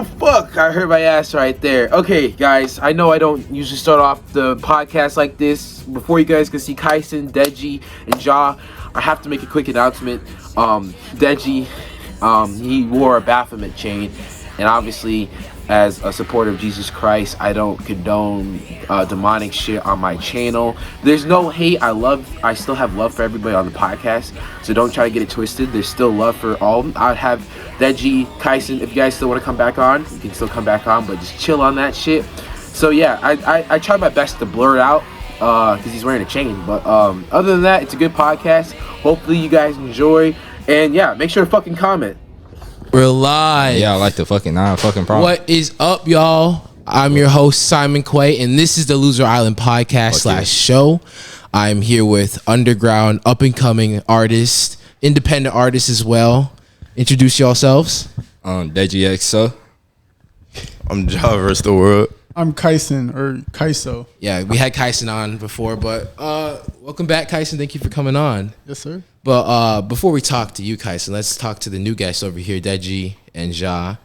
Oh, fuck. I hurt my ass right there. Okay, guys. I know I don't usually start off the podcast like this. Before you guys can see Kyson, Deji, and Ja, I have to make a quick announcement. Deji, he wore a Baphomet chain. And obviously, as a supporter of Jesus Christ, I don't condone demonic shit on my channel. There's no hate. I still have love for everybody on the podcast. So don't try to get it twisted. There's still love for all. I have Deji, Kyson. If you guys still want to come back on, you can still come back on, but just chill on that shit. So yeah, I try my best to blur it out because he's wearing a chain. But other than that, it's a good podcast. Hopefully you guys enjoy. And yeah, make sure to fucking comment. We're live. Yeah, I like the fucking problem. What is up, y'all? I'm your host, Simon Quay, and this is the Loser Island podcast / show. I'm here with underground, up-and-coming artists, independent artists as well. Introduce yourselves. Deji XO. I'm Ja vs. the world. I'm Kyson or Kaiso. Yeah, we had Kyson on before, but welcome back, Kyson. Thank you for coming on. Yes, sir. But before we talk to you, Kyson, let's talk to the new guests over here, Deji and Ja.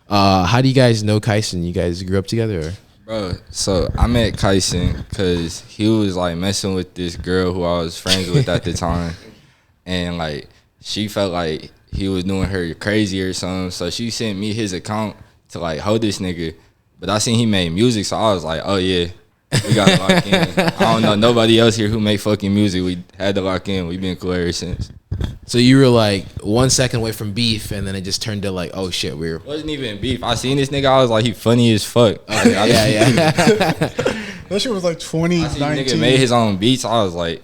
How do you guys know Kyson? You guys grew up together? Or? Bro, so I met Kyson because he was like messing with this girl who I was friends with at the time. And like she felt like he was doing her crazy or something. So she sent me his account to like hold this nigga. But I seen he made music, so I was like, oh yeah, we gotta lock in. I don't know nobody else here who make fucking music. We had to lock in. We've been cool ever since. So you were like 1 second away from beef, and then it just turned to like, oh shit, we're... It wasn't even beef. I seen this nigga, I was like, he funny as fuck. Okay, yeah. That shit was like I seen 2019. nigga made his own beats. I was like...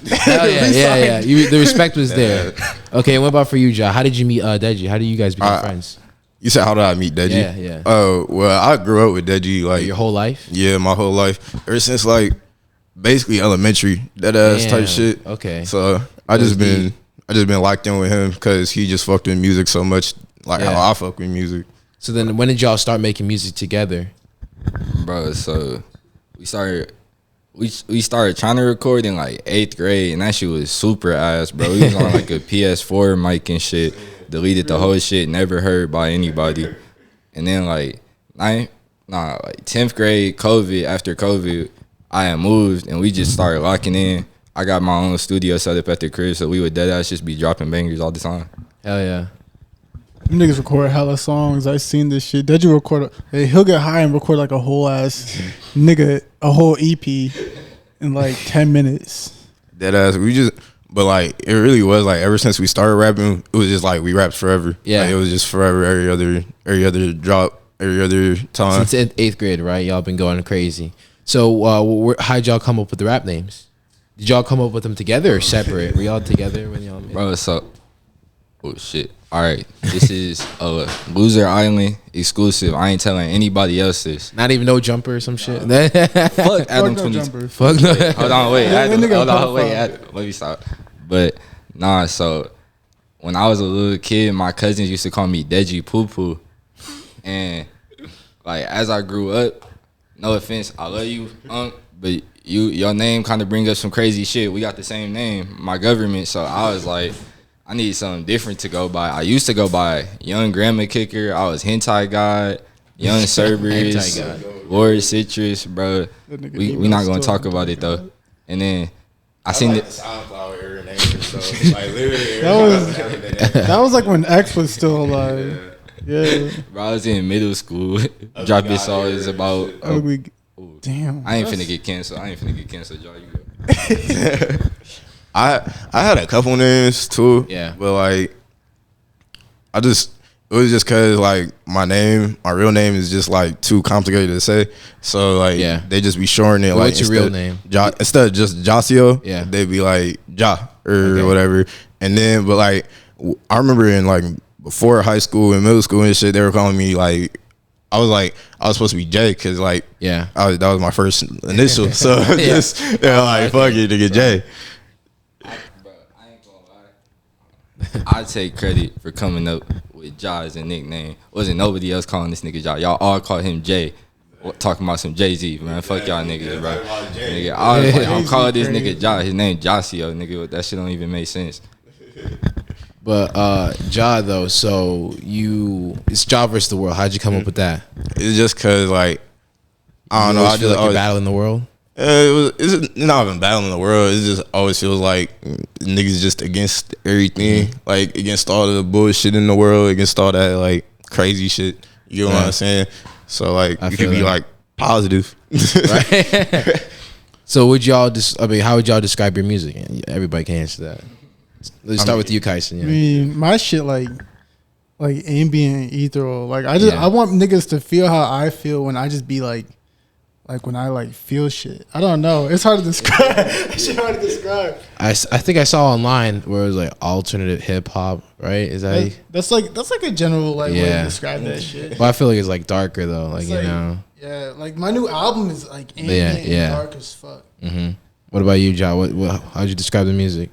Hell yeah. The respect was there. Okay, and what about for you, Ja? How did you meet Deji? How did you guys become friends? You said, how did I meet Deji? Yeah. Oh, well, I grew up with Deji like Your whole life? Yeah, my whole life. Ever since like basically elementary, that ass type shit. Okay. So I just been locked in with him because he just fucked with music so much, like how I fuck with music. So then, when did y'all start making music together? Bro, so we started trying to record in like 8th grade, and that shit was super ass, bro. We was on like a PS4 mic and shit. Deleted the whole shit, never heard by anybody. And then like 10th grade, after COVID, I had moved and we just started locking in. I got my own studio set up at the crib, so we would deadass just be dropping bangers all the time. Hell yeah. Them niggas record hella songs. I seen this shit. Deji record. He'll get high and record like a whole ass nigga, a whole EP in like 10 minutes. Deadass. But like it really was like ever since we started rapping, it was just like we rapped forever. Yeah, like, it was just forever. Every other drop, every other time. Since 8th grade, right? Y'all been going crazy. So how'd y'all come up with the rap names? Did y'all come up with them together or separate? Were y'all together when y'all made Bro, so oh shit. All right, this is a Loser Island exclusive. I ain't telling anybody else this. Not even No Jumper or some shit. Fuck Adam No 20. Jumper. Fuck no. Hold on, wait. Adam, hold on, wait. pedophile. Let me stop. But nah, so when I was a little kid, my cousins used to call me Deji Poo Poo, and like as I grew up, no offense, I love you, but your name kind of brings up some crazy shit. We got the same name, my government, so I was like, I need something different to go by. I used to go by Young Grandma Kicker. I was Hentai God, Young Cerberus, Lord Citrus, bro. We not gonna talk about it though. And then I seen like it. the SoundCloud era name or so. Like literally, That was like when X was still alive. Yeah. Bro, I was in middle school. Dropping songs about. Ugly. Damn. I ain't finna get canceled. Y'all. You go. I had a couple names too. Yeah. But like it was just cause like my real name is just like too complicated to say. So like they just be shortening it. Well, like what's your real name? Instead of just Josio, Yeah. they'd be like Ja or whatever. And then but like I remember in like before high school and middle school and shit, they were calling me like I was supposed to be Jay because like that was my first initial. So just they're like fuck it to get Jay. Bro, I ain't gonna lie. I take credit for coming up with Ja as a nickname. Wasn't nobody else calling this nigga Ja. Y'all all called him Jay. Talking about some Jay-Z, man. Fuck y'all niggas, bro. Nigga, I was like, I'm calling this nigga Ja. His name Josio, nigga. That shit don't even make sense. But Ja though, so it's Ja versus the world. How'd you come up with that? It's just cause like I don't know. I feel just like you're battling the world. It's not even battling the world. It just always feels like niggas just against everything, like against all the bullshit in the world, against all that like crazy shit. You know what I'm saying? So like you can be like positive, right? So would y'all how would y'all describe your music? Everybody can answer that. Let's start with you, Kyson. Yeah. I mean, my shit like ambient, ethereal. Like I want niggas to feel how I feel when I just be like when I like feel shit. I don't know. It's hard to describe. It's hard to describe. I think I saw online where it was like alternative hip hop, right? Is that that's like a general like way to describe that shit. But I feel like it's like darker though, like it's you like, know. Yeah, like my new album is like ambient and dark as fuck. Mm-hmm. What about you, Ja? How'd you describe the music?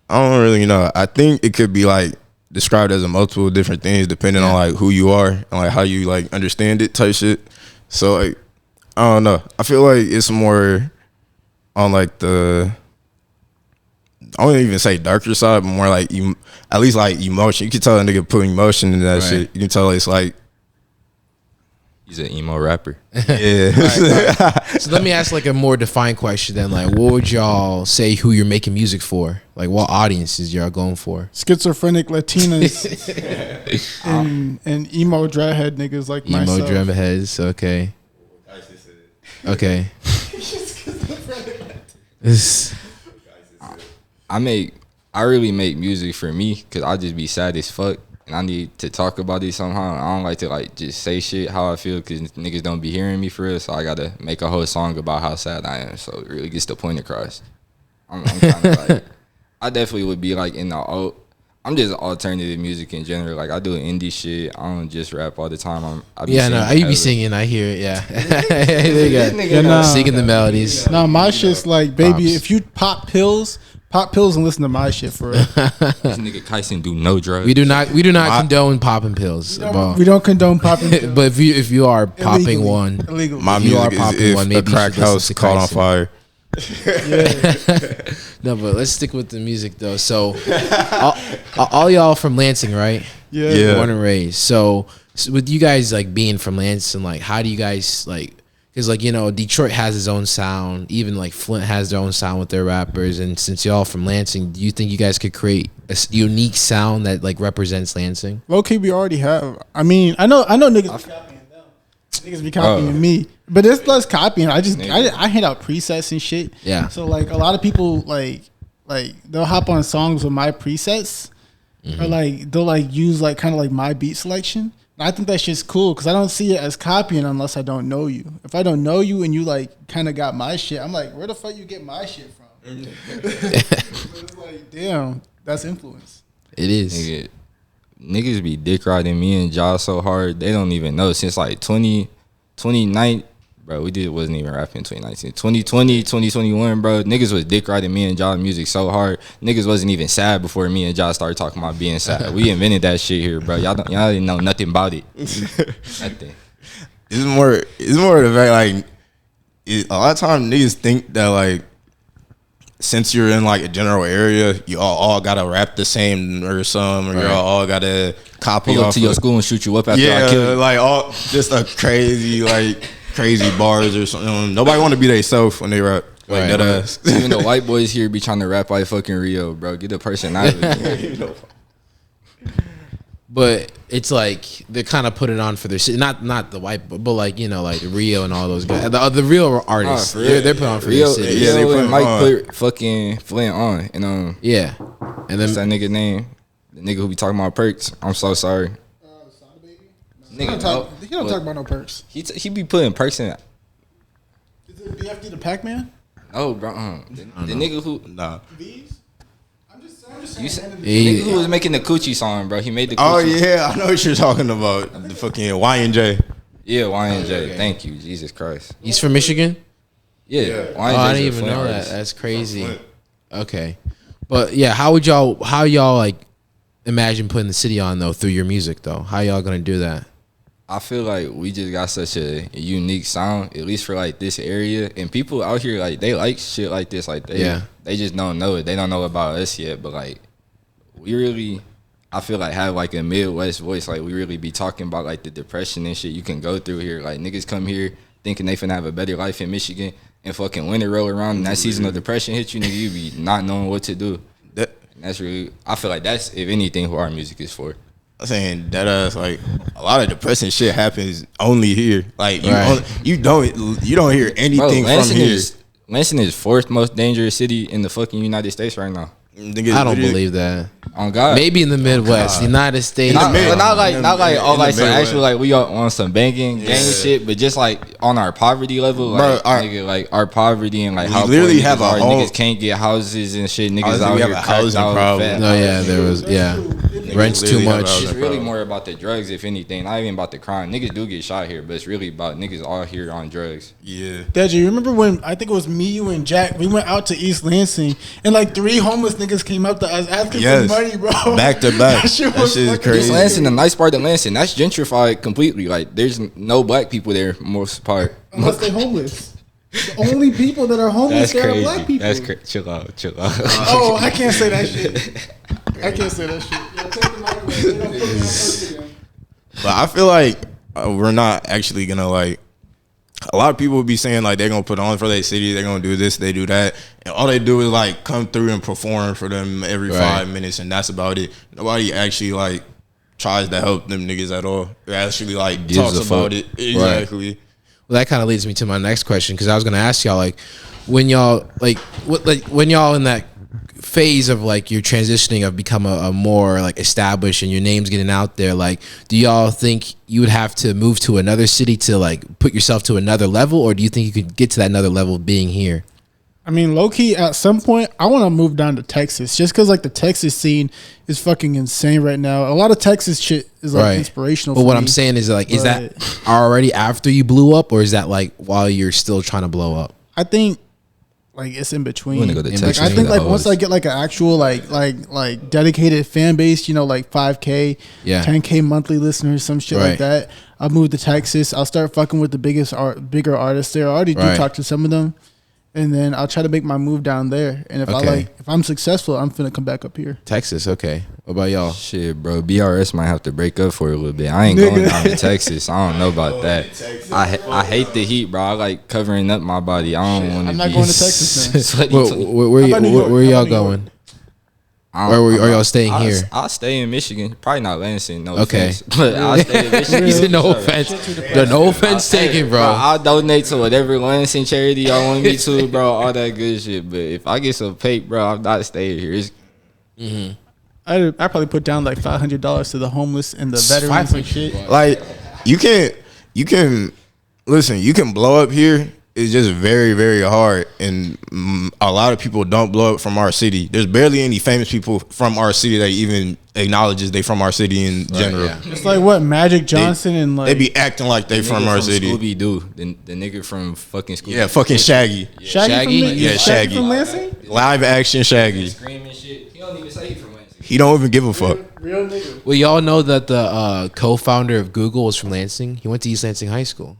I don't really know. I think it could be like described as a multiple different things depending on like who you are and like how you like understand it type shit. So like I don't know. I feel like it's more on like I wouldn't even say darker side, but more like at least like emotion. You can tell a nigga put emotion into that shit. You can tell it's like he's an emo rapper. Yeah. Right. So let me ask like a more defined question then. Like, what would y'all say who you're making music for? Like, what audiences y'all going for? Schizophrenic Latinas and emo dreadhead niggas like myself. Emo dreadheads. Okay. Okay. I really make music for me because I just be sad as fuck and I need to talk about it somehow. I don't like to like just say shit how I feel because niggas don't be hearing me for real. So I gotta make a whole song about how sad I am. So it really gets the point across. I'm kind of like, I definitely would be like in the I'm just alternative music in general. Like I do indie shit. I don't just rap all the time. I be singing. I hear it. Yeah, singing the melodies. Nah, my shit's like, baby, if you pop pills and listen to my shit for real. This nigga Kyson do no drugs. We do not condone popping pills. We don't condone popping pills. But if you are popping one, illegally. My music is if a crack house caught on fire. No, but let's stick with the music though. So, all y'all from Lansing, right? Yeah. Born and raised. So with you guys like being from Lansing, like how do you guys like? Because like Detroit has its own sound. Even like Flint has their own sound with their rappers. And since y'all from Lansing, do you think you guys could create a unique sound that like represents Lansing? Low key, we already have. I mean, I know niggas be copying them. Niggas be copying me. But it's less copying. I hand out presets and shit. Yeah. So like a lot of people like they'll hop on songs with my presets, or like they'll like use like kind of like my beat selection. And I think that shit's cool because I don't see it as copying unless I don't know you. If I don't know you and you like kind of got my shit, I'm like, where the fuck you get my shit from? It's like, damn, that's influence. It is. Niggas be dick riding me and Ja so hard they don't even know. Since like 2019, bro, wasn't even rapping in 2019. 2020, 2021, bro, niggas was dick riding me and Ja music so hard. Niggas wasn't even sad before me and Ja started talking about being sad. We invented that shit here, bro. Y'all didn't know nothing about it. Nothing. It's more the fact like a lot of times niggas think that like since you're in like a general area, you all gotta rap the same or something, or you all gotta copy. Pull up to your school and shoot you up after I kill you. Like all just a crazy bars or something. Nobody want to be themselves when they rap. Like that ass. Even the white boys here be trying to rap like fucking Rio, bro. Get a personality. But it's like they kind of put it on for their shit. Not the white, but like like Rio and all those guys. The real artists, they're put on for their city. Yeah, they put Mike put fucking Flint on, and and then what's that nigga name? The nigga who be talking about perks. I'm so sorry. He don't talk about no perks. He be putting perks in. Is it BFD the Pac-Man? Oh, bro, the nigga who V's? nigga who was making the Coochie song, bro. He made the Coochie. Oh yeah, I know what you're talking about. The fucking Y&J. Yeah, Y&J. Thank you, Jesus Christ. He's from Michigan. Yeah, I didn't even know that. That's crazy. Okay, but yeah, how y'all like imagine putting the city on though through your music though? How y'all gonna do that? I feel like we just got such a unique sound, at least for like this area, and people out here like they like shit like this, like they just don't know it. They don't know about us yet, but like we really, I feel like have like a Midwest voice. Like we really be talking about like the depression and shit you can go through here. Like niggas come here thinking they finna have a better life in Michigan, and fucking winter roll around and that season of depression hit you, nigga, you be not knowing what to do. And that's really, I feel like that's, if anything, who our music is for. I'm saying that like a lot of depressing shit happens only here. Like you don't hear anything from here. Lansing is fourth most dangerous city in the fucking United States right now. I don't believe that. On God, maybe in the Midwest, United States, not like all like so actually like we are on some banging gang shit, but just like on our poverty level, like nigga, like our poverty and like how literally have our niggas can't get houses and shit. Niggas out here housing problem. No, yeah, there was rent's too much. It's really more about the drugs, if anything, not even about the crime. Niggas do get shot here, but it's really about niggas all here on drugs. Yeah. Deji, you remember when I think it was me, you, and Jack? We went out to East Lansing and like 3 homeless niggas came up to us asking for money, bro. Back to back. That shit is crazy. East Lansing, the nice part of Lansing, that's gentrified completely. Like there's no black people there most part. Unless they're homeless. The only people that are homeless are black people. That's crazy. Chill out. Oh, I can't say that shit. I can't say that shit. But I feel like we're not actually gonna like. A lot of people would be saying like they're gonna put on for their city, they're gonna do this, they do that, and all they do is like come through and perform for them every 5 minutes, and that's about it. Nobody actually like tries to help them niggas at all. They actually like talks about it. Exactly. Right. Well, that kind of leads me to my next question, because I was gonna ask y'all like when y'all when y'all in that phase of like you're transitioning of become a more like established and your name's getting out there, like do y'all think you would have to move to another city to like put yourself to another level, or do you think you could get to that another level being here? I mean, low key, at some point, I want to move down to Texas just because, like, the Texas scene is fucking insane right now. A lot of Texas shit is like inspirational. But what I'm saying is, like, is that already after you blew up, or is that like while you're still trying to blow up? I think like it's in between. Go to Texas, I think like once I get like an actual like dedicated fan base, you know, like 5K, 10K monthly listeners, some shit like that. I'll move to Texas. I'll start fucking with the bigger artists there. I already do talk to some of them. And then I'll try to make my move down there. And if I'm successful, I'm finna come back up here. Texas, okay. What about y'all? Shit, bro. BRS might have to break up for a little bit. I ain't going down to Texas. I don't know about that. I hate the heat, bro. I like covering up my body. I don't want to. I'm not going to Texas, man. Where y'all going? Or are y'all staying here? I'll stay in Michigan. Probably not Lansing, no offense. But I'll stay in Michigan. He said no offense. No offense taken, bro. I'll donate to whatever Lansing charity y'all want me to, bro. All that good shit. But if I get some pay, bro, I'm not staying here. I probably put down like $500 to the homeless and the veterans and shit. Like you can listen. You can blow up here. It's just very, very hard, and a lot of people don't blow up from our city. There's barely any famous people from our city that even acknowledges they from our city in general. Yeah. It's like what Magic Johnson and like they be acting like they from our city. Scooby Doo, the nigga from fucking Scooby. Yeah, fucking Shaggy. Shaggy? Shaggy from Lansing? Live action Shaggy. Screaming shit. He don't even say he from Lansing. He don't even give a fuck. Real nigga. Well, y'all know that the co-founder of Google was from Lansing. He went to East Lansing High School.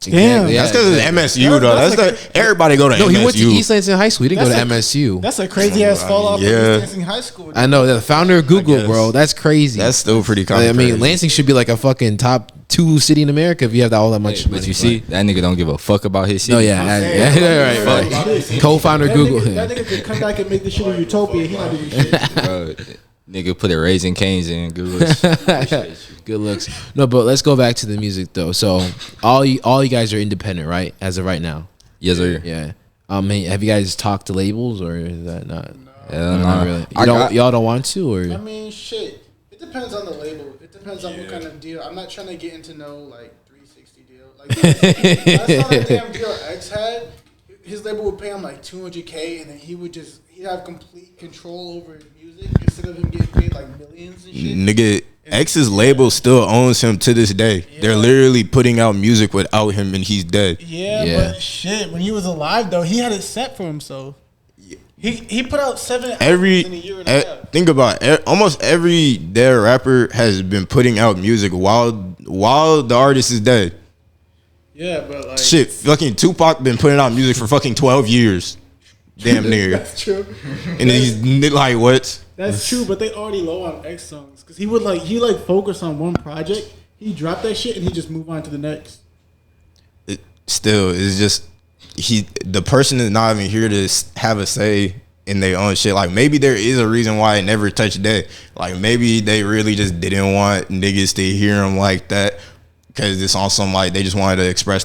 Damn, that's because it's MSU though. That's everybody go to MSU. No, he went to East Lansing High School. He didn't go to MSU. That's a crazy ass fall off. East Lansing High School. I know, the founder of Google, bro. That's crazy. That's still pretty common. I mean, Lansing should be like a fucking top 2 city in America if you have all that much money. But you see, that nigga don't give a fuck about his city. No, right. Co-founder of Google. That nigga could come back and make the shit of Utopia. He not doing shit. Bro, nigga put a Raising Cane's in. Good looks. Good looks. No, but let's go back to the music though. So all you guys are independent, right? As of right now. Yes, sir. Yeah. Have you guys talked to labels, or is that not? No, not really. Y'all don't want to, or? I mean, shit. It depends on the label. It depends on what kind of deal. I'm not trying to get into no like 360 deal. Like I saw that damn deal X had. His label would pay him like $200K, and then he'd have complete control over his music instead of him getting paid like millions and shit. Nigga, X's label still owns him to this day. Yeah. They're literally putting out music without him, and he's dead. Yeah, but shit, when he was alive though, he had it set for himself. He put out 7 albums in a year and a half. Think about it. Almost every dead rapper has been putting out music while the artist is dead. Yeah, but like shit, fucking Tupac been putting out music for fucking 12 years. Damn near. That's true. And then he's like, what? That's true, but they already low on X songs because he focus on one project. He dropped that shit and he just move on to the next. It's just the person is not even here to have a say in their own shit. Like maybe there is a reason why it never touched that. Like maybe they really just didn't want niggas to hear them like that because it's on some like they just wanted to express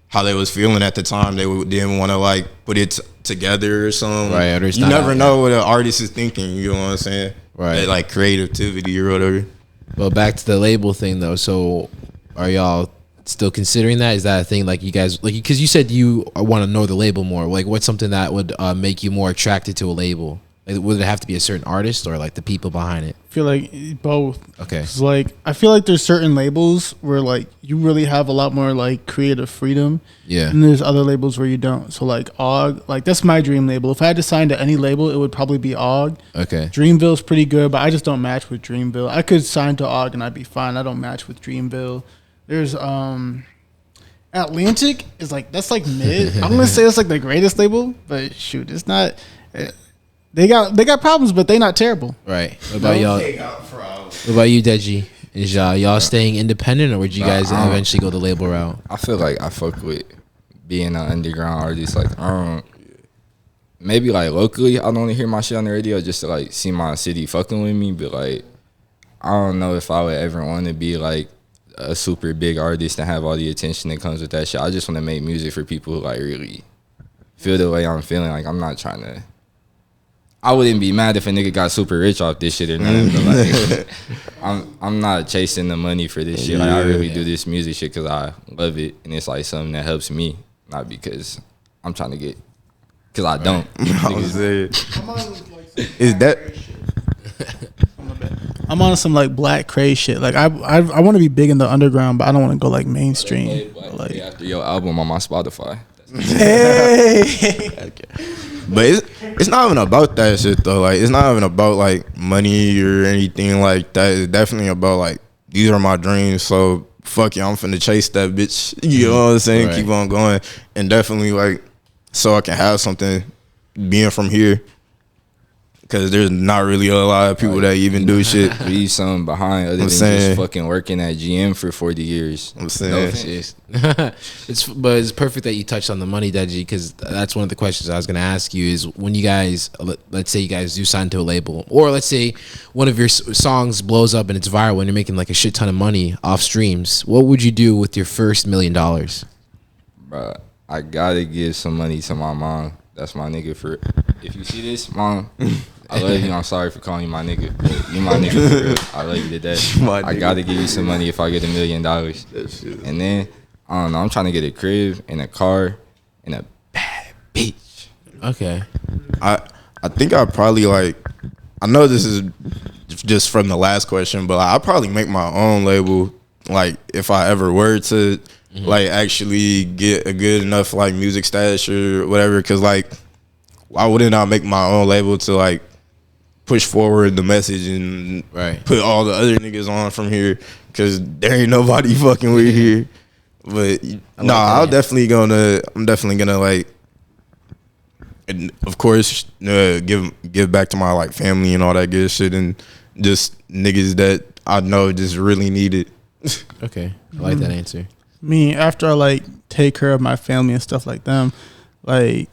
how they was feeling at the time. They didn't want to like put it together or something. Right. You never know what an artist is thinking. You know what I'm saying? Right. That, like creativity or whatever. Well, back to the label thing though. So are y'all still considering that? Is that a thing? Like you guys, like because you said you want to know the label more. Like what's something that would make you more attracted to a label? Like, would it have to be a certain artist or like the people behind it? I feel like both. Okay. It's like I feel like there's certain labels where like you really have a lot more like creative freedom. Yeah. And there's other labels where you don't. So like OG, like that's my dream label. If I had to sign to any label, it would probably be OG. Okay. Dreamville's pretty good, but I just don't match with Dreamville. I could sign to OG and I'd be fine. I don't match with Dreamville. There's Atlantic is like that's like mid. I'm gonna say it's like the greatest label, but shoot, it's not. They got problems, but they not terrible. Right. What about y'all? What about you, Deji? Is y'all staying independent, or would you guys eventually go the label route? I feel like I fuck with being an underground artist. Like maybe like locally, I don't want to hear my shit on the radio just to like see my city fucking with me. But like, I don't know if I would ever want to be like a super big artist and have all the attention that comes with that shit. I just want to make music for people who like really feel the way I'm feeling. Like I'm not trying to. I wouldn't be mad if a nigga got super rich off this shit or nothing. But like, I'm not chasing the money for this shit. Like I really do this music shit because I love it and it's like something that helps me, not because I'm trying to get. Because I don't. Is that? I'm on some like black craze shit. Like I want to be big in the underground, but I don't want to go like mainstream. Like after your album on my Spotify. Hey. But it's not even about that shit though. Like it's not even about like money or anything like that. It's definitely about like these are my dreams. So fuck you, I'm finna chase that bitch. You know what I'm saying? Right. Keep on going, and definitely like so I can have something being from here. Because there's not really a lot of people that even do shit. Leave something behind other than just fucking working at GM for 40 years. I'm saying. But it's perfect that you touched on the money, Deji, because that's one of the questions I was going to ask you is when you guys, let's say you guys do sign to a label, or let's say one of your songs blows up and it's viral and you're making like a shit ton of money off streams, what would you do with your first $1 million? Bruh, I got to give some money to my mom. That's my nigga for. If you see this, mom, I love you. I'm sorry for calling you my nigga. But you my nigga for real. I love you to death. I gotta give you some money if I get $1 million. And then I don't know. I'm trying to get a crib and a car and a bad bitch. Okay. I think I probably like. I know this is just from the last question, but I'll probably make my own label. Like if I ever were to. Mm-hmm. Like actually get a good enough like music status or whatever, because like why wouldn't I make my own label to like push forward the message and put all the other niggas on from here, because there ain't nobody fucking with here. But I'm definitely gonna like, and of course give back to my like family and all that good shit, and just niggas that I know just really need it. Okay, I like that answer. Me, after I like take care of my family and stuff like them, like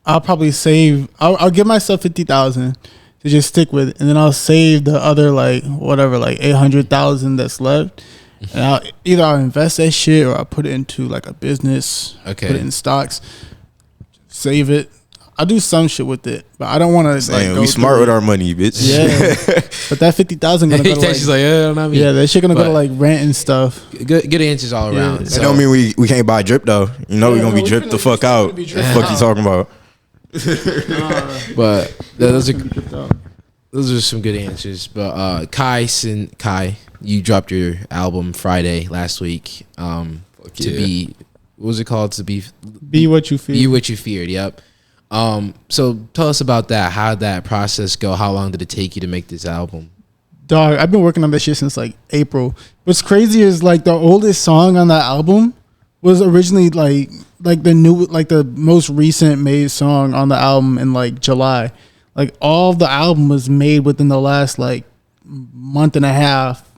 I'll probably save. I'll give myself 50,000 to just stick with, and then I'll save the other like whatever, like 800,000 that's left. And I'll invest that shit, or I'll put it into like a business. Okay, put it in stocks, save it. I'll do some shit with it, but I don't want to. Like, we smart with our money, bitch. Yeah, but that 50,000 gonna go to like, she's like, not me. Yeah, that shit gonna go to like rent and stuff. Good answers all around. That don't mean we can't buy drip though. You know we're gonna be dripped the fuck out. What the fuck you talking about? But those are some good answers. But Kai, you dropped your album Friday last week. Be what was it called? To be what you feared. Be what you feared. Yep. So tell us about that. How did that process go? How long did it take you to make this album? Dog, I've been working on this shit since like April. What's crazy is like the oldest song on that album was originally like the most recent made song on the album in like July. like all the album was made within the last like month and a half.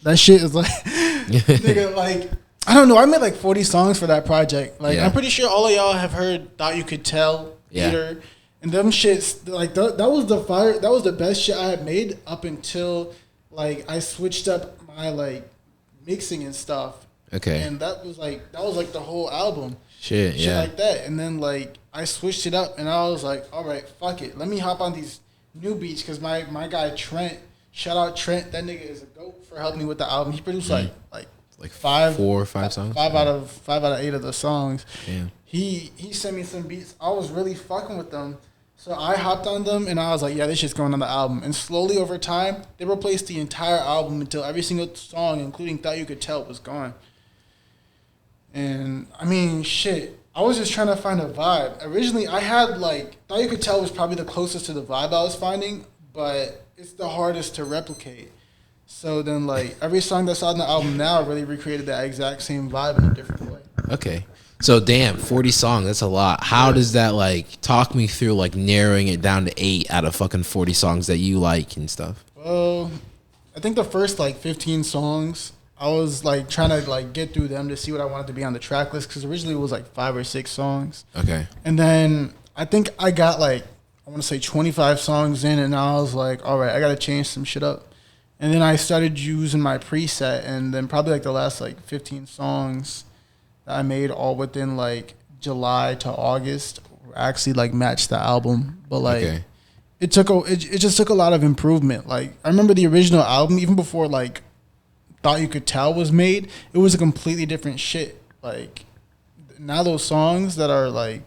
That shit is like, nigga, like I don't know. I made like 40 songs for that project. Like I'm pretty sure all of y'all have heard "Thought You Could Tell," Peter, and them shits. Like that was the fire. That was the best shit I had made up until like I switched up my like mixing and stuff. Okay. And that was like the whole album. Shit like that. And then like I switched it up and I was like, all right, fuck it. Let me hop on these new beats because my guy Trent, shout out Trent, that nigga is a goat for helping me with the album. He produced like 4 or 5 songs. 5 out of 8 of the songs. Yeah. He sent me some beats. I was really fucking with them. So I hopped on them and I was like, yeah, this shit's going on the album. And slowly over time, they replaced the entire album until every single song, including Thought You Could Tell, was gone. And I mean, shit, I was just trying to find a vibe. Originally, I had like, Thought You Could Tell was probably the closest to the vibe I was finding, but it's the hardest to replicate. So then, like, every song that's on the album now really recreated that exact same vibe in a different way. Okay. So damn, 40 songs, that's a lot. How does that like talk me through like narrowing it down to 8 out of fucking 40 songs that you like and stuff? Well, I think the first like 15 songs, I was like trying to like get through them to see what I wanted to be on the track list because originally it was like 5 or 6 songs. Okay. And then I think I got like, I want to say 25 songs in and I was like, all right, I got to change some shit up. And then I started using my preset and then probably like the last like 15 songs that I made all within like July to August actually like matched the album. But like it just took a lot of improvement. Like I remember the original album, even before like Thought You Could Tell was made, it was a completely different shit. Like now those songs that are like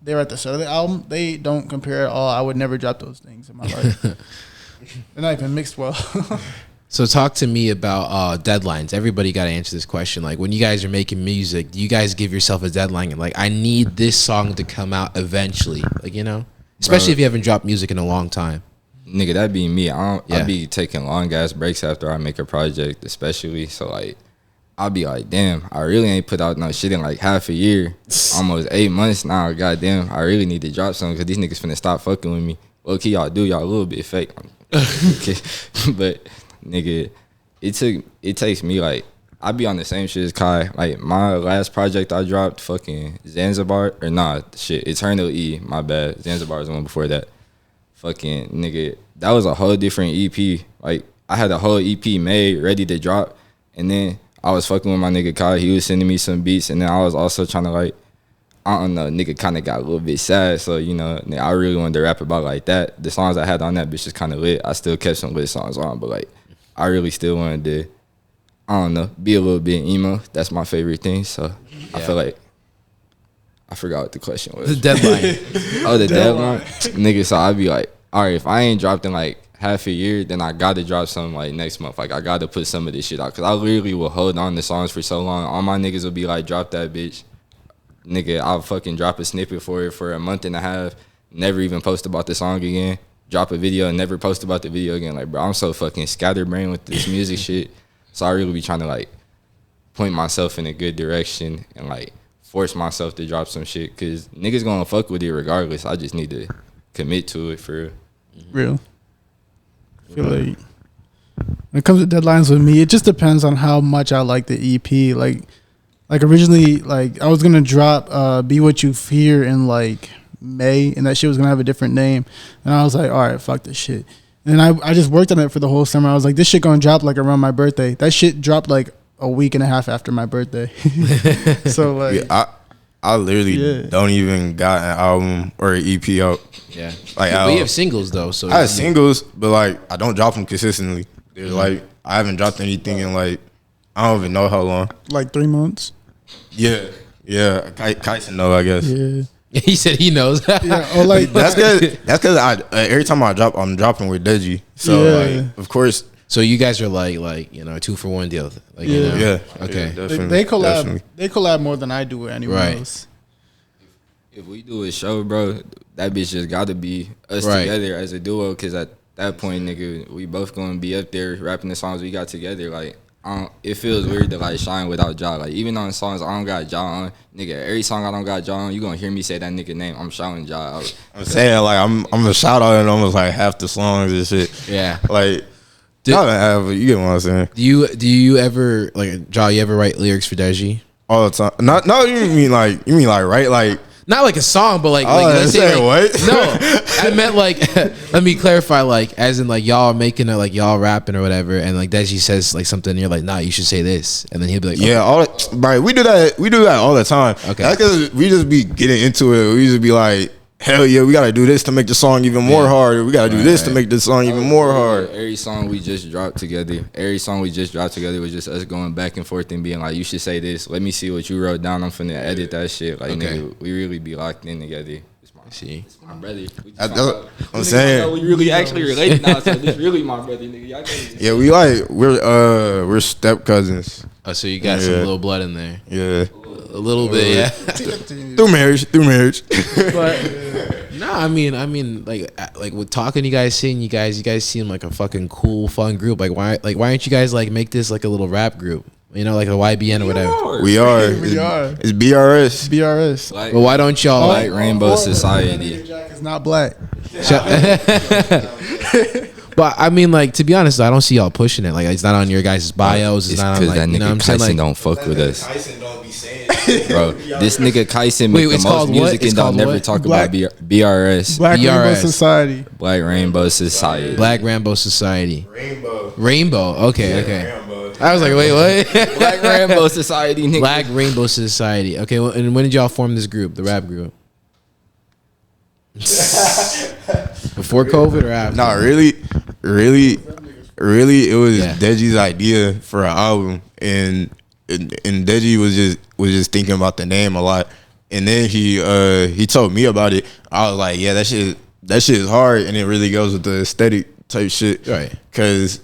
they're at the start of the album, they don't compare at all. I would never drop those things in my life. They're not even mixed well. So talk to me about deadlines. Everybody got to answer this question. Like when you guys are making music, do you guys give yourself a deadline? And like, I need this song to come out eventually. Like, you know, especially if you haven't dropped music in a long time. Nigga, that'd be me. I be taking long ass breaks after I make a project, especially. So like, I'll be like, damn, I really ain't put out no shit in like half a year, almost 8 months now. Goddamn, I really need to drop something because these niggas finna stop fucking with me. Low key, y'all do y'all a little bit fake, okay. But nigga, it takes me like I be on the same shit as Kai. Like my last project I dropped, fucking Zanzibar or nah, shit, Eternal E. My bad, Zanzibar was the one before that. Fucking nigga, that was a whole different EP. Like I had a whole EP made, ready to drop, and then I was fucking with my nigga Kai. He was sending me some beats, and then I was also trying to like, I don't know, nigga kind of got a little bit sad. So, you know, I really wanted to rap about like that. The songs I had on that bitch is kind of lit. I still kept some lit songs on, but like, I really still wanted to, I don't know, be a little bit emo. That's my favorite thing. So I feel like, I forgot what the question was. The deadline. Oh, the deadline? Nigga, so I'd be like, all right, if I ain't dropped in like half a year, then I got to drop something like next month. Like, I got to put some of this shit out. Because I literally will hold on to songs for so long. All my niggas will be like, drop that bitch. Nigga, I'll fucking drop a snippet for it for a month and a half, never even post about the song again, drop a video and never post about the video again. Like, bro, I'm so fucking scatterbrained with this music shit. So I really be trying to, like, point myself in a good direction and, like, force myself to drop some shit because niggas gonna fuck with it regardless. I just need to commit to it for real. I feel like when it comes to deadlines with me, it just depends on how much I like the EP. Like originally, like I was gonna drop "Be What You Fear" in like May, and that shit was gonna have a different name. And I was like, all right, fuck this shit. And I just worked on it for the whole summer. I was like, this shit gonna drop like around my birthday. That shit dropped like a week and a half after my birthday. So like, yeah, I literally don't even got an album or an EP out. Yeah, like but you have singles though. So I have singles, but like I don't drop them consistently. Like I haven't dropped anything in like I don't even know how long. Like 3 months. Yeah. Kyson know, I guess. Yeah. He said he knows. Yeah, or like that's because I every time I drop, I'm dropping with Deji. So like, of course. So you guys are like you know, 2-for-1 deal. Like, you know? Yeah. Okay. Yeah, they collab. Definitely. They collab more than I do with anyone else. If we do a show, bro, that bitch just got to be us together as a duo. Because at that point, nigga, we both gonna be up there rapping the songs we got together. Like it feels weird to like shine without Ja. Like even on songs I don't got Ja on, nigga. Every song I don't got Ja on, you gonna hear me say that nigga name. I'm shouting Ja out. I'm saying like I'm gonna shout out in almost like half the songs and shit. Yeah. Like y'all don't have, you get what I'm saying. Do you ever like Ja? You ever write lyrics for Deji? All the time. No, you mean like right? Like Not like a song, but like let's say like, what? No, I meant like let me clarify, like as in like y'all making it, like y'all rapping or whatever, and like Deji says like something, and you're like, nah, you should say this, and then he'll be like, yeah, okay. right. We do that all the time. Okay. That's because we just be getting into it. We just be like, hell yeah, we gotta do this to make the song even more hard. We gotta do this to make the song even more hard. Every song we just dropped together was just us going back and forth and being like, you should say this. Let me see what you wrote down. I'm finna edit that shit. Like, nigga, we really be locked in together. It's my brother. I'm saying we really actually related now, so this really my brother, nigga. Y'all can't yeah, we're step cousins. Oh, so you got some little blood in there, Yeah, a little bit, yeah. through marriage. But no, I mean, like with talking, you guys seem like a fucking cool, fun group. Like why don't you guys like make this like a little rap group? You know, like a YBN or whatever. We are. It's BRS. BRS. Like, But why don't y'all like Rainbow Society? Jack is not black. But I mean, like to be honest, I don't see y'all pushing it. Like it's not on your guys' bios. It's not on like that nigga you know what I'm saying. Kyson Like, don't fuck with us, Tyson don't be saying bro. This nigga Kyson make the it's most called what? music It's and don't called never what? talk Black- about BRS, Black Rainbow BRS. Society. Black Rainbow Society. Black Rainbow Society. Rainbow. Rainbow. Okay. Rainbow. I was like, wait, what? Black Rainbow Society, nigga. Black Rainbow Society. Okay, well, and when did y'all form this group, the rap group? Before COVID or after? Nah, really, it was Yeah. Deji's idea for an album, and Deji was just thinking about the name a lot, and then he told me about it. I was like, yeah, that shit is hard, and it really goes with the aesthetic type shit, Right? Because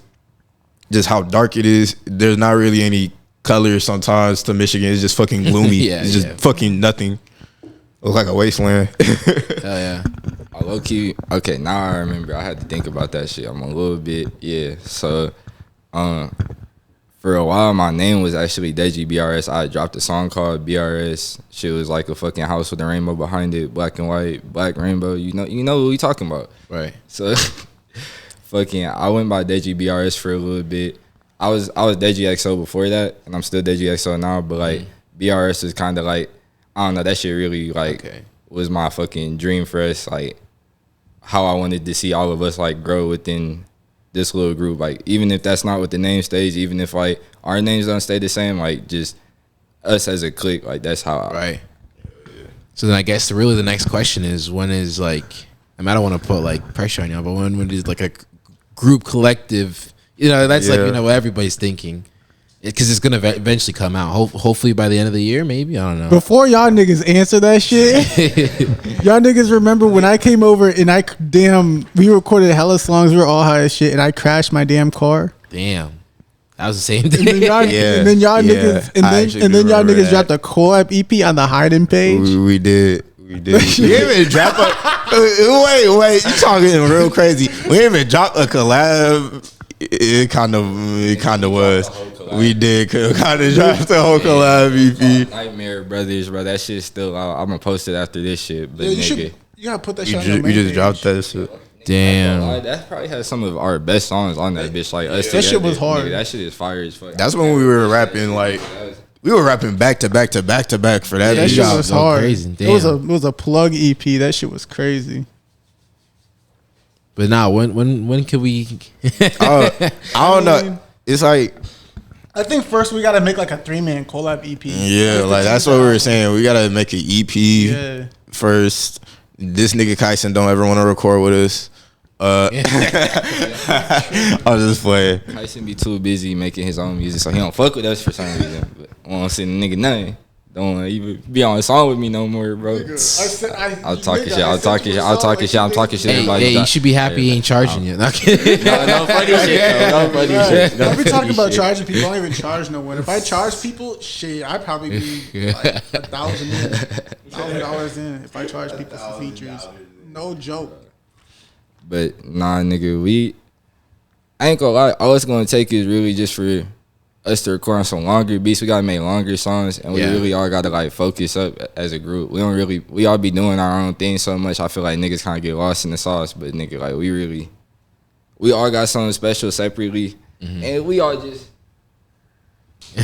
just how dark it is, there's not really any color sometimes to Michigan. It's just fucking gloomy. Yeah, it's just fucking nothing. Looks like a wasteland. Hell yeah. I low key. Okay, now I remember. I had to think about that shit. I'm a little bit, yeah. So, for a while, my name was actually Deji BRS. I dropped a song called BRS. Shit was like a fucking house with a rainbow behind it, black and white, black rainbow. You know what we talking about, Right. So, fucking, I went by Deji BRS for a little bit. I was Deji XO before that, and I'm still Deji XO now. But like BRS is kind of like, I don't know. That shit really like was my fucking dream for us. Like how I wanted to see all of us like grow within this little group. Like even if that's not what the name stays, even if like our names don't stay the same, like just us as a clique. Like that's how. Right. So then I guess the next question is when is like, I mean, I don't want to put like pressure on y'all, but when is like a group collective, you know, that's like, you know, what everybody's thinking. Because it's gonna eventually come out. Hopefully by the end of the year, maybe. I don't know. Before y'all niggas answer that shit, y'all niggas remember when I came over and we recorded hella songs. We were all high as shit, and I crashed my damn car. Damn, that was the same And thing. then y'all, and then y'all niggas, and then y'all niggas dropped a collab EP on the hiding page. We did. We didn't even drop a. Wait, you talking real crazy? We didn't even drop a collab. It kind of was. We did kind of drop the whole collab EP. Nightmare Brothers, bro. That shit's still out. I'm gonna post it after this shit. But You gotta put that shit on your You main just page. dropped that shit. Damn. That probably has some of our best songs on that bitch. Like us That shit together, was hard. nigga, that shit is fire as fuck. That's when we were rapping like. We were rapping back to back to back to back for that. That beat. shit was go hard. crazy. It was a plug EP. That shit was crazy. But now, when can we? I don't know. It's like. I think first we gotta make like a 3-man collab EP. Yeah, like that's what we were saying. We gotta make an EP first. This nigga Kyson don't ever want to record with us. I was just playing. Tyson be too busy making his own music, so he don't fuck with us for some reason. But I want to send the nigga nothing. Don't want to even be on a song with me no more, bro. I'll talk shit. I'm talking shit. Hey, you should be happy he ain't charging you. Not kidding. No funny shit, though. No funny shit. Don't be talking about charging people. I don't even charge no one. If I charge people, shit, I'd probably be like $1,000 in if I charge people for features. No joke. But nah, nigga, I ain't gonna lie. All it's gonna take is really just for us to record on some longer beats. We gotta make longer songs, and we really all gotta like focus up as a group. We all be doing our own thing so much. I feel like niggas kind of get lost in the sauce, but nigga, like we all got something special separately, and we all just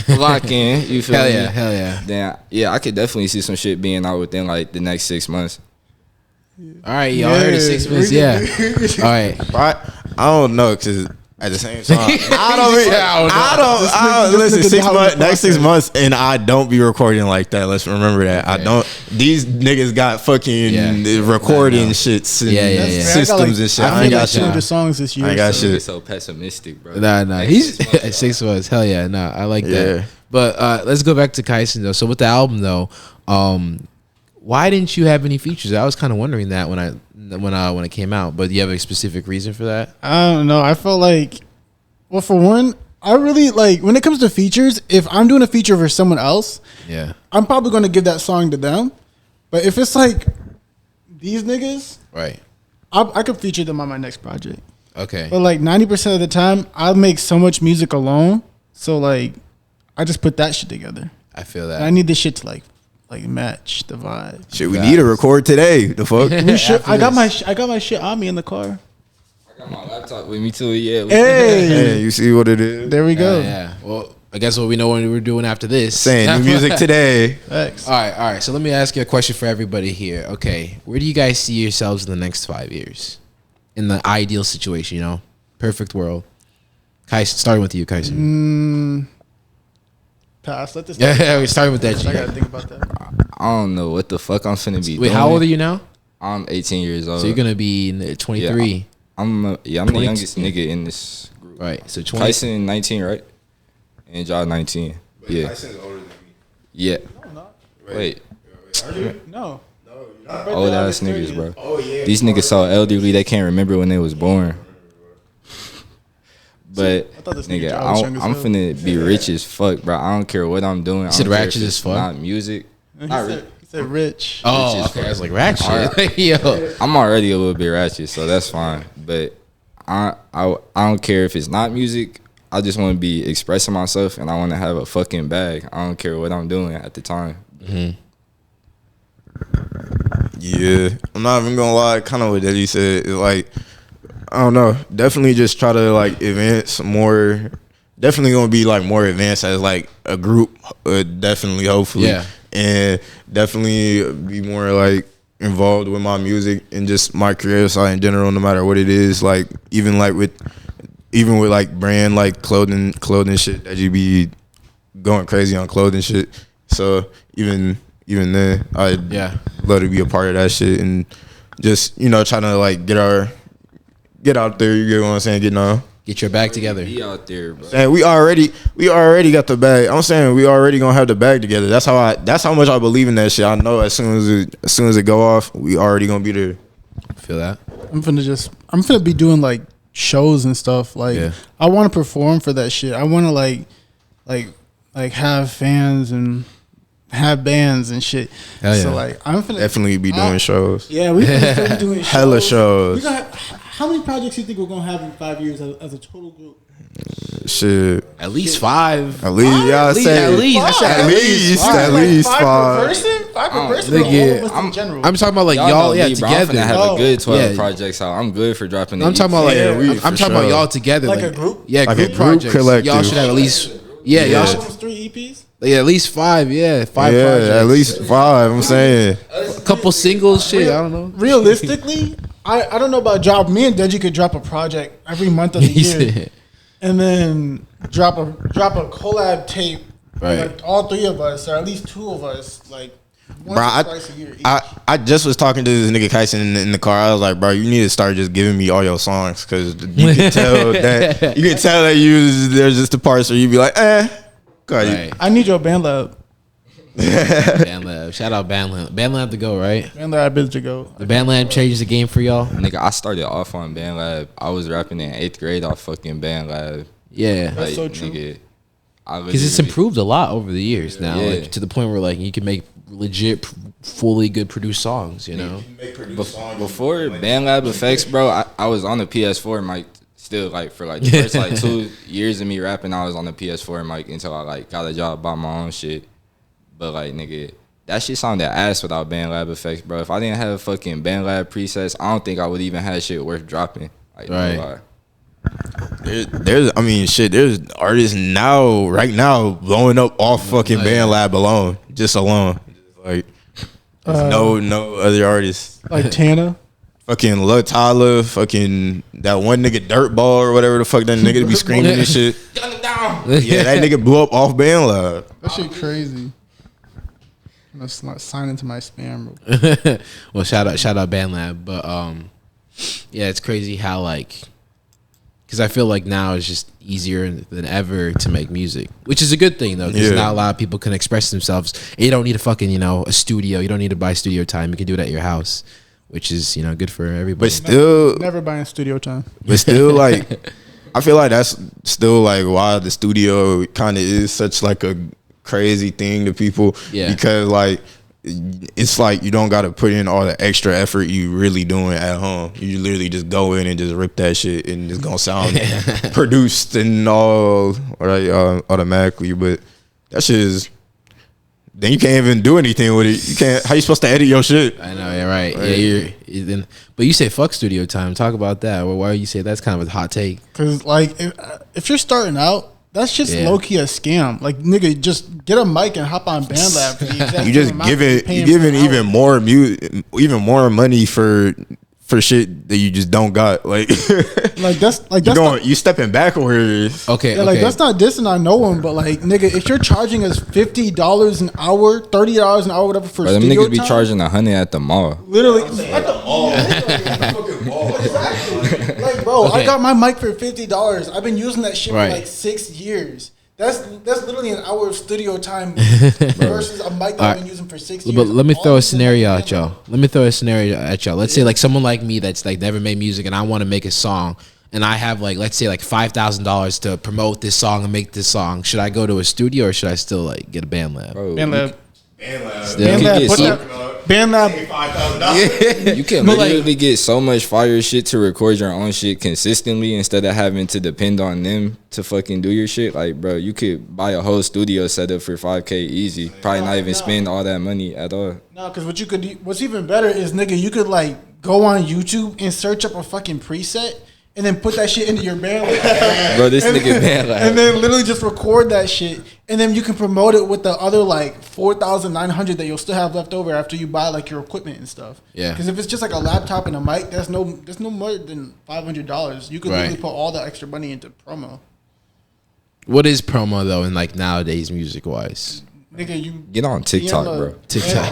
lock in. You feel me? Hell yeah. Then yeah, I could definitely see some shit being out within like the next 6 months. All right, y'all heard it 6 months. Yeah. All right. I don't know, because at the same time, I don't listen. 6 months, next 6 months, and I don't be recording like that. Let's remember that. I don't. These niggas got fucking recording shits and systems and shit. I ain't got shit. 200 songs this year. I ain't got shit. So pessimistic, bro. Nah. He's 6 months. Hell yeah. Nah, I like that. But let's go back to Kyson though. So with the album though, why didn't you have any features? I was kind of wondering that when it came out. But do you have a specific reason for that? I don't know. I felt like, well, for one, I really like when it comes to features. If I'm doing a feature for someone else, I'm probably going to give that song to them. But if it's like these niggas, right, I could feature them on my next project. Okay. But like 90% of the time, I make so much music alone. So like, I just put that shit together. I feel that. And I need this shit to like match the vibe. Shit, we need to record today. The fuck? I got my shit on me in the car. I got my laptop with me too. Yeah. Hey, you see what it is? There we go. Yeah. Well, I guess what we know what we're doing after this. Saying new music today. Thanks. All right. So let me ask you a question for everybody here. Okay, where do you guys see yourselves in the next 5 years? In the ideal situation, you know, perfect world. Kyson, starting with you, Kyson. Pass. Let this. Yeah, we're starting with that. I gotta think about that. I don't know what the fuck I'm finna be. Wait, how old are you now? I'm 18 years old. So you're gonna be 23. Yeah, I'm the youngest nigga in this group. Right. So 20. Kyson 19, right? And y'all 19. Yeah. Tyson's older than me. Yeah. No, I'm not. Wait. No. Old ass niggas, bro. Oh yeah. These niggas so elderly they can't remember when they was born. But nigga, I'm finna be rich as fuck, bro. I don't care what I'm doing. You said ratchet as fuck? Not music. He said rich. Oh, okay. I was like ratchet. Yo, I'm already a little bit ratchet, so that's fine. But I don't care if it's not music. I just want to be expressing myself, and I want to have a fucking bag. I don't care what I'm doing at the time. Yeah, I'm not even gonna lie. Kind of what Deji said. It's like, I don't know. Definitely just try to like advance more. Definitely gonna be like more advanced as like a group. Definitely, hopefully, and definitely be more like involved with my music and just my creative side in general. No matter what it is, like even with like brand like clothing shit that you be going crazy on clothing shit. So even then, I'd love to be a part of that shit and just trying to like get out there. You get what I'm saying? Get your bag together. Be out there, bro. And we already got the bag. I'm saying we already gonna have the bag together. That's how much I believe in that shit. I know as soon as it go off, we already gonna be there. Feel that? I'm finna be doing like shows and stuff. Like I want to perform for that shit. I want to like have fans and have bands and shit. So like I'm finna definitely be doing shows. Yeah, we finna be doing shows. Hella shows. How many projects do you think we're gonna have in 5 years as a total group? Shit. At least 5. At least, y'all say. At least 5. Five per person. I'm talking about like y'all together. I'm finna have a good 12 projects out. I'm good for dropping the I'm talking about like I'm talking about y'all together. Like a group? Yeah, like group a projects. collective. Y'all should have at least y'all should 3 EPs. Yeah, at least 5. Yeah, 5 projects. At least 5. I'm saying. A couple singles, shit. I don't know. Realistically, I don't know about drop. Me and Deji could drop a project every month of the year, and then drop a collab tape. Right. Like all 3 of us, or at least 2 of us, like once or twice a year each. I just was talking to this nigga Kyson in the car. I was like, bro, you need to start just giving me all your songs because you can tell that there's just the parts where you be like, Right. I need your band lab. BandLab. Shout out BandLab. BandLab to go, right? BandLab to go. The BandLab changes the game for y'all. Nigga, I started off on BandLab. I was rapping in 8th grade off fucking BandLab. Yeah. That's so true. Because it's improved a lot over the years now, like, to the point where like you can make legit, fully good produced songs. Before BandLab effects, bro, I was on the PS4 mic still like for like the first like 2 years of me rapping, I was on the PS4 mic until I like got a job, bought my own shit. But like nigga, that shit sounded ass without BandLab effects, bro. If I didn't have fucking BandLab presets, I don't think I would even have shit worth dropping. Like, right. No lie. There's artists right now blowing up off fucking BandLab alone. Like no other artists. Like Tana. Fucking Lil Tyler, fucking that one nigga Dirtball or whatever the fuck that nigga be screaming and shit. Yeah, that nigga blew up off BandLab. That shit crazy. Let's not sign into my spam. Bro. Well, shout out BandLab, but yeah, it's crazy how like, because I feel like now it's just easier than ever to make music, which is a good thing though, because now a lot of people can express themselves. You don't need a fucking a studio. You don't need to buy studio time. You can do it at your house, which is good for everybody. But still, never buying studio time. But still, like, I feel like that's still like why the studio kind of is such like a crazy thing to people. Yeah. Because like it's like you don't got to put in all the extra effort you really doing at home. You literally just go in and just rip that shit and it's gonna sound produced and all right automatically. But that shit is. Then you can't even do anything with it. You can't. How you supposed to edit your shit? I know. Yeah, right. Yeah, but you say fuck studio time. Talk about that. Or why you say that's kind of a hot take? Because like if you're starting out, that's just low key a scam. Like nigga, just get a mic and hop on BandLab. For the exact you just giving even more money for shit that you just don't got. Like you stepping backwards. Okay, yeah, like that's not dissing on no one, but like nigga, if you're charging us $50 an hour, $30 an hour, whatever for them studio niggas be time, charging $100 at the mall. Literally at the mall. Exactly. Like bro, I got my mic for $50. I've been using that shit for like 6 years. That's literally an hour of studio time versus a mic that I've been using for 6 years. But let me throw a scenario at y'all. Let's say like someone like me that's like never made music and I want to make a song and I have like, let's say like $5,000 to promote this song and make this song. Should I go to a studio or should I still like get a BandLab? BandLab. You can literally get so much fire shit to record your own shit consistently instead of having to depend on them to fucking do your shit. Like, bro, you could buy a whole studio setup for $5K easy. Probably not even spend all that money at all. No, because what's even better is nigga, you could like go on YouTube and search up a fucking preset. And then put that shit into your BandLab. Bro, this nigga BandLab. And then literally just record that shit. And then you can promote it with the other like 4,900 that you'll still have left over after you buy like your equipment and stuff. Yeah. Because if it's just like a laptop and a mic, there's no more than $500. You could literally put all the extra money into promo. What is promo though in like nowadays music wise? Nigga, you get on TikTok, bro. TikTok.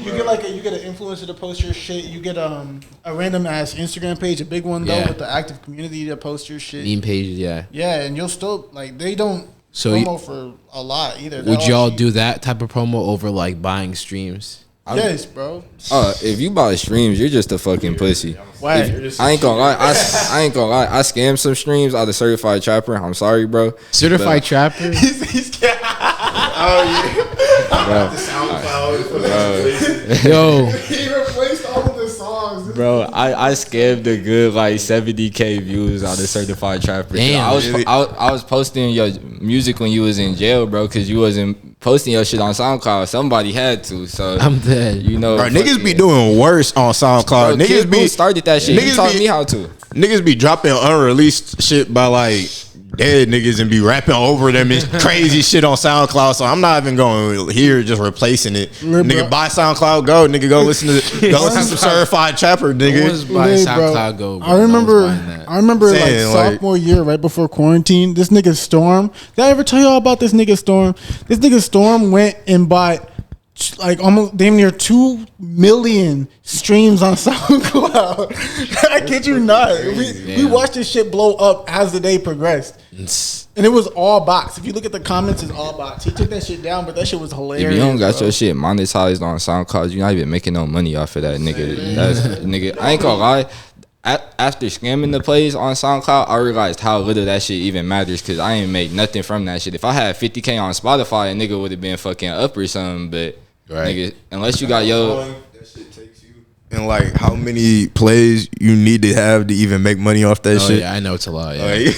You get an influencer to post your shit. You get a random ass Instagram page, a big one though with the active community to post your shit. Meme pages, yeah. Yeah, and you'll still like they don't promo for a lot either. Would y'all do that type of promo over like buying streams? Yes, bro. If you buy streams, you're just a fucking pussy. Why? I ain't gonna lie. I ain't gonna lie. I scammed some streams out of Certified Trapper. I'm sorry, bro. Certified Trapper. He's oh yeah. The SoundCloud. Yo. He replaced all of the songs. Bro, I scammed a good like 70K views out of Certified Trapper. Damn. I was posting your music when you was in jail, bro, because you wasn't posting your shit on SoundCloud. Somebody had to, so I'm dead. You know, bro, niggas be doing worse on SoundCloud. Bro, niggas started that shit. He taught me how to. Niggas be dropping unreleased shit by like dead niggas and be rapping over them and crazy shit on SoundCloud. So I'm not even going here just replacing it. Nigga, buy SoundCloud, go. Nigga, go listen to some Certified Trapper, nigga. Buy SoundCloud, go. Bro. I remember like sophomore year, right before quarantine. This nigga Storm. Did I ever tell y'all about this nigga Storm? This nigga Storm went and bought like almost damn near 2 million streams on SoundCloud. I kid you not. We watched this shit blow up as the day progressed. And it was all bots. If you look at the comments, it's all bots. He took that shit down, but that shit was hilarious. If you don't got your shit monetized on SoundCloud, you're not even making no money off of that, nigga. Nigga, I ain't gonna lie. After scamming the plays on SoundCloud, I realized how little that shit even matters because I ain't make nothing from that shit. If I had 50K on Spotify, a nigga would have been fucking up or something, but nigga, unless you got your... That shit takes you. and like how many plays you need to have to even make money off that shit. Yeah, I know it's a lot. Yeah,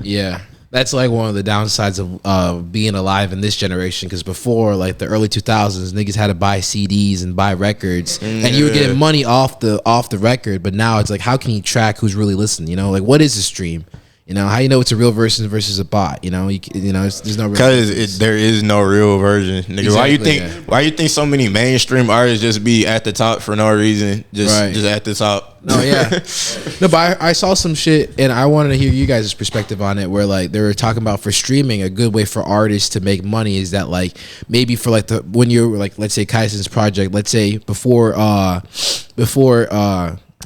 yeah. That's like one of the downsides of being alive in this generation. Because before, like the early 2000s, niggas had to buy CDs and buy records, and you were getting money off the record. But now it's like, how can you track who's really listening? You know, like what is a stream? You know, how you know it's a real version versus a bot? You know, there's no real because there is no real version. Nigga, exactly, why you think so many mainstream artists just be at the top for no reason? Just at the top. No, yeah, no, but I saw some shit and I wanted to hear you guys' perspective on it. Where like they were talking about for streaming, a good way for artists to make money is that like maybe for like when you're like, let's say Kaisen's project, let's say before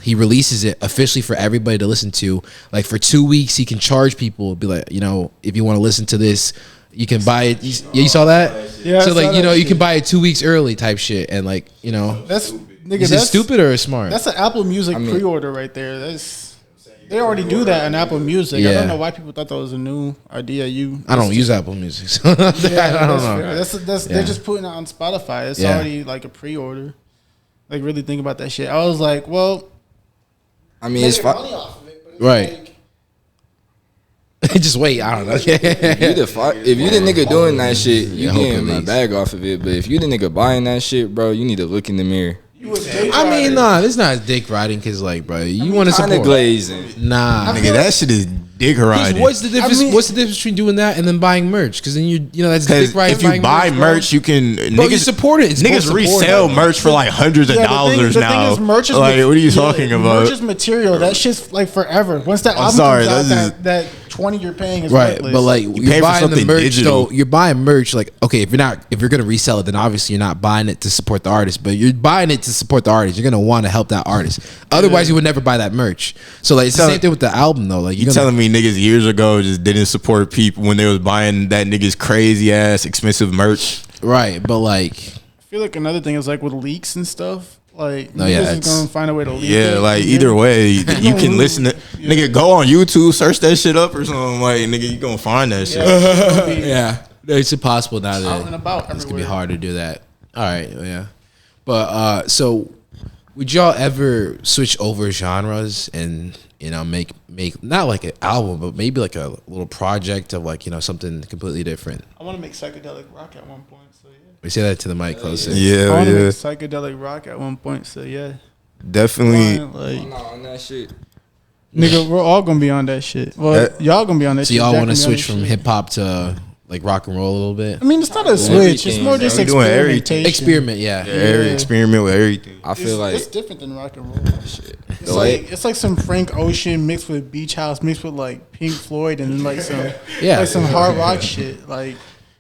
he releases it officially for everybody to listen to, like for 2 weeks he can charge people, be like, you know, if you want to listen to this, you can buy it. You saw that? Yeah. So like, you know, you can buy it 2 weeks early type shit, and like, you know, That's is it stupid or smart? That's an Apple Music pre-order right there. They already do that on Apple Music. Yeah. I don't know why people thought that was a new idea. I don't use Apple Music, so I don't know. They're just putting it on Spotify. It's already like a pre-order. Like really think about that shit. I was like, well, I mean, it's fine. money off of it, but it's Right. Just wait. I don't know. If you the nigga doing that shit, you getting a bag off of it. But if you the nigga buying that shit, bro, you need to look in the mirror. I mean, nah, this not dick riding, cause like, bro, you want to support glazing. Nah, Nigga, that shit is dick riding. what's the difference? What's the difference between doing that and then buying merch? Because then you know that's dick riding. If you buy merch, you can bro, you support it. It's niggas resell merch for like hundreds of dollars now. The thing is, merch is like, what are you talking about? Merch is material. That shit's like forever. Once that album comes out, that 20 you're paying is right. worthless. But like you're buying the merch, digital. though. You're buying merch. Like, okay, if you're gonna resell it, then obviously you're not buying it to support the artist, but you're buying it to support the artist. You're gonna want to help that artist. Otherwise, you would never buy that merch. So like it's the same thing with the album, though. Like you telling me niggas years ago just didn't support people when they was buying that niggas crazy ass expensive merch, right? But like, I feel like another thing is like with leaks and stuff. Like, no, niggas is gonna find a way to leak it. Yeah, like either way, you can listen to nigga. Go on YouTube, search that shit up or something. Like nigga, you gonna find that shit. Yeah, it's impossible now that out and about it's gonna everywhere. be hard to do that. All right, yeah, but so would y'all ever switch over genres and make not like an album, but maybe like a little project of like something completely different? I want to make psychedelic rock at one point. So yeah. We say that to the mic closer. Yeah, I want to yeah, make psychedelic rock at one point. So yeah. definitely. Like, on that shit. nigga, we're all gonna be on that shit. Well, y'all gonna be on that. So shit. y'all Jack want to gonna be on switch that from shit. hip hop to like rock and roll a little bit? I mean, it's not a switch. It's more just We doing everything. experimentation. Experiment, yeah. Experiment with everything. I feel like it's different than rock and roll. It's like some Frank Ocean mixed with Beach House mixed with like Pink Floyd and then like some hard rock shit. Like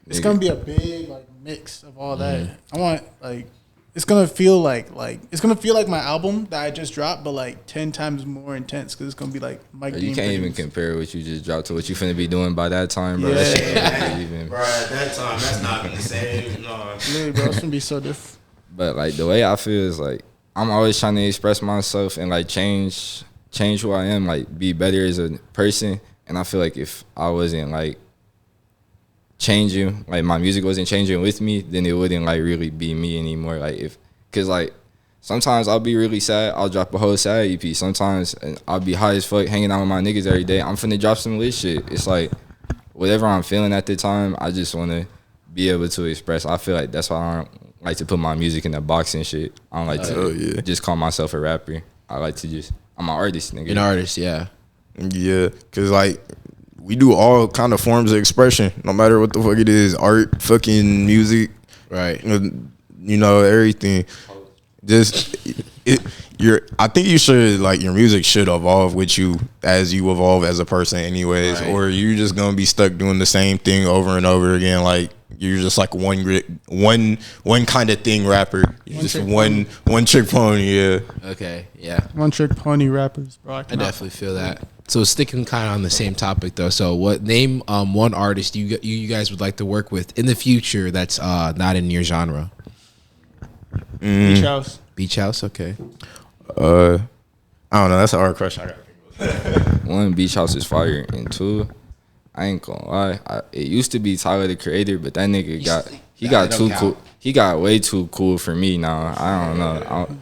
it's gonna be a big like mix of all that. I want like it's gonna feel like my album that I just dropped, but like 10 times more intense because it's gonna be like Mike. you can't even compare what you just dropped to what you finna be doing by that time, bro. Yeah. That shit ain't even. Bro, at that time, that's not the same. No. Really, bro, it's gonna be so different. But like the way I feel is like I'm always trying to express myself and like change who I am, like be better as a person. And I feel like if I wasn't like changing, like my music wasn't changing with me, then it wouldn't like really be me anymore. Like cause like sometimes I'll be really sad, I'll drop a whole sad EP. Sometimes I'll be high as fuck hanging out with my niggas every day. I'm finna drop some lit shit. It's like whatever I'm feeling at the time, I just wanna be able to express. I feel like that's why I don't like to put my music in a box and shit. I don't like to just call myself a rapper. I like to I'm an artist, nigga. An artist, yeah. Yeah, cause like we do all kind of forms of expression, no matter what the fuck it is, art, fucking music, Right. Everything. Just I think you should like your music should evolve with you as you evolve as a person, anyways, Right. or you're just gonna be stuck doing the same thing over and over again. Like you're just like one kind of thing rapper. You're just one trick pony. Yeah. Okay, yeah. One trick pony rappers, bro. I definitely feel that. So sticking kind of on the same topic though. So what name one artist you guys would like to work with in the future that's not in your genre? Beach House. Beach House, okay. I don't know. That's a hard question. I got One, Beach House is fire, and two, I ain't gonna lie. It used to be Tyler the Creator, but that nigga got too cool. He got way too cool for me now. I don't know.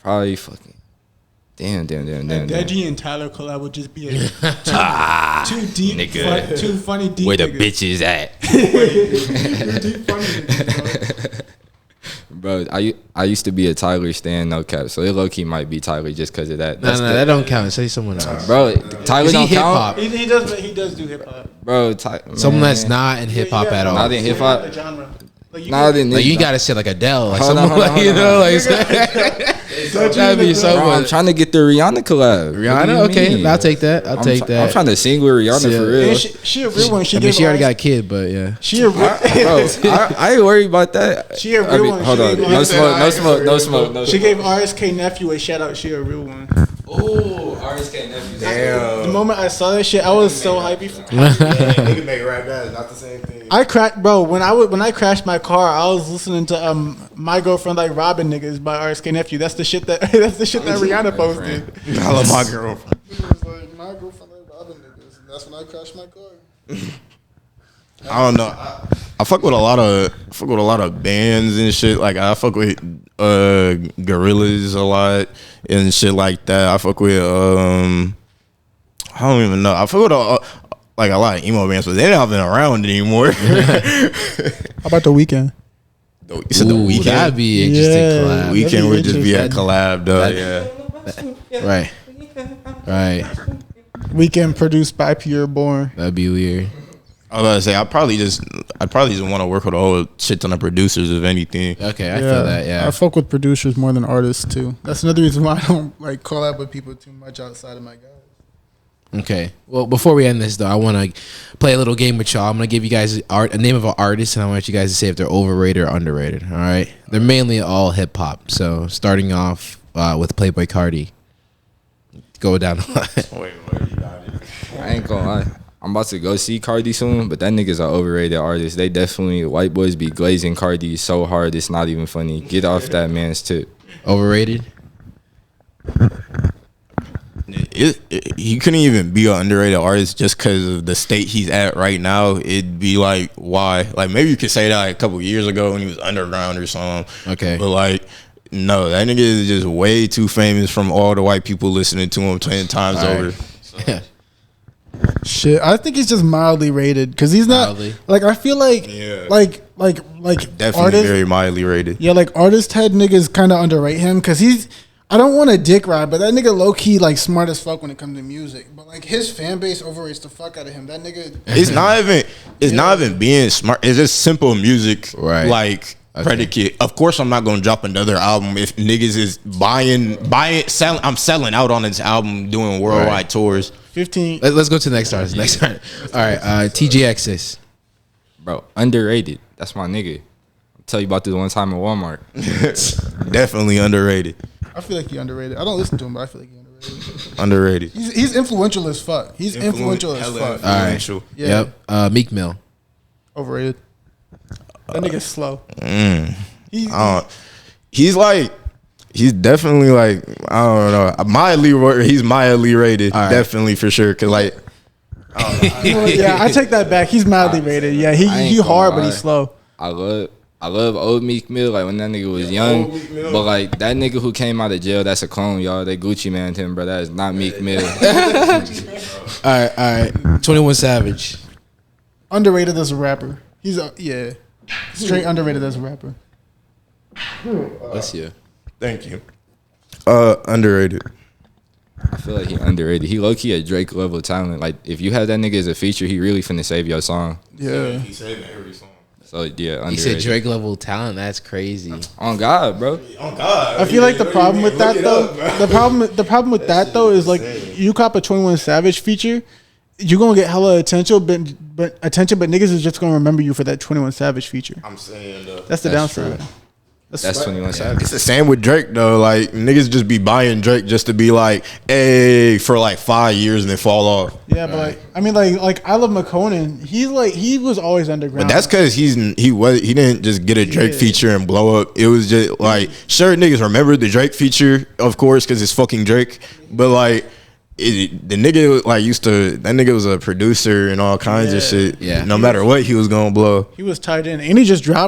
Probably fucking. Damn. Deji and Tyler collab would just be too deep, nigga. too funny deep. Where the niggas. bitches at? Deep funny niggas, Bro, I used to be a Tyler stan, no cap. So it low key might be Tyler just because of that. No, that don't count. Say someone else. Bro, Tyler don't hip count. hop? He does do hip hop. Bro, Someone that's not in hip hop at all. Not in hip hop. The genre. Like you gotta say like Adele, like Hold on, someone hold on, like you hold know, on. like that'd be so Bro, I'm much. trying to get the Rihanna collab. What do Rihanna, you okay, mean? I'll take that. I'll take that. I'm trying to sing with Rihanna Yeah. for real. And she a real one. I mean, she already got a kid, but yeah. She a real. Bro, I ain't worried about that. She a real one. Hold She on, gave no RSK smoke, no smoke. She gave RSK nephew a shout out. She a real one. Oh, RSK nephew. The moment I saw that shit, I was so hypey. Nigga make rap guys, not the same thing. I cracked, bro. When I crashed my car, I was listening to My Girlfriend Like Robin Niggas by RSK nephew. That's the shit that Rihanna posted. I love my girlfriend. It was like My Girlfriend Like Robin Niggas, and that's when I crashed my car. I don't know. I fuck with a lot of bands and shit. Like I fuck with Gorillas a lot and shit like that. I fuck with I don't even know. I fuck with like a lot of emo bands, but they're not even around anymore. How about The Weeknd? You said The Weeknd. That'd be interesting Yeah. collab. Weekend would just be a interesting. collab, though. Yeah. Right. Weeknd produced by Pure Born. That'd be weird. I was about to say I'd probably just want to work with a whole shit ton of producers, if anything. Okay, I feel that. Yeah. I fuck with producers more than artists too. That's another reason why I don't like collab with people too much outside of my guys. Okay. Well, before we end this, though, I want to play a little game with y'all. I'm gonna give you guys a name of an artist, and I want you guys to say if they're overrated or underrated. All right. They're mainly all hip hop. So starting off with Playboy Cardi. Go down the line. Wait, you got it? I ain't gonna lie. I'm about to go see Cardi soon, but that nigga's an overrated artist. They definitely, white boys be glazing Cardi so hard, it's not even funny. Get off that man's tip. Overrated. He couldn't even be an underrated artist just because of the state he's at right now. It'd be like, why? Like, maybe you could say that like a couple years ago when he was underground or something. Okay. But like, no, that nigga is just way too famous from all the white people listening to him 10 times All right. over. Yeah. Shit, I think he's just mildly rated because he's not Mildly. like I feel like Yeah. like Definitely artists, very mildly rated. yeah, like artist head niggas kind of underrate him because he's. I don't want to dick ride, but that nigga low key like smart as fuck when it comes to music. But like his fan base overrates the fuck out of him. That nigga. It's not even being smart. It's just simple music, Right. like predicate. Of course, I'm not gonna drop another album if niggas is buying, selling. I'm selling out on this album, doing worldwide Right. tours. 15. Let's go to the next artist. Next artist. All right. TJX's. Bro, underrated. That's my nigga. I'll tell you about this one time in Walmart. Definitely underrated. I feel like he underrated. I don't listen to him, but I feel like he underrated. Underrated. He's influential as fuck. He's influential as Hella fuck. influential. Yeah. Yep. Meek Mill. Overrated. That nigga's slow. He's definitely like, I don't know, he's mildly rated. All right. Definitely for sure. Cause like, Yeah, I take that back. He's mildly rated. Yeah, I he ain't hard, gonna but he's lie. slow. I love old Meek Mill, like when that nigga was young. But like that nigga who came out of jail, that's a clone, y'all. They Gucci manned him, bro. That is not Meek Mill. All right. 21 Savage. Underrated as a rapper. He's straight underrated as a rapper. Let's see. thank you. Underrated. I feel like he underrated. He low key a Drake level talent. Like if you have that nigga as a feature, he really finna save your song. Yeah. He's saving every song. So yeah, underrated. You said Drake level talent. That's crazy. On God, bro. Oh God. I feel like the problem with that though, the problem with that though is like you cop a 21 Savage feature, you're gonna get hella attention, but niggas is just gonna remember you for that 21 Savage feature. I'm saying That's the That's downside. true. That's 21 Savage. it's the same with Drake though. Like niggas just be buying Drake just to be like, hey, for like 5 years and then fall off. Yeah, but like I mean, like I love McConan. He was always underground. But that's because he didn't just get a Drake feature and blow up. It was just like, sure, niggas remember the Drake feature, of course, because it's fucking Drake. But like, the nigga like that nigga was a producer and all kinds of shit. Yeah. No matter what, he was gonna blow. he was tied in, and he just dropped.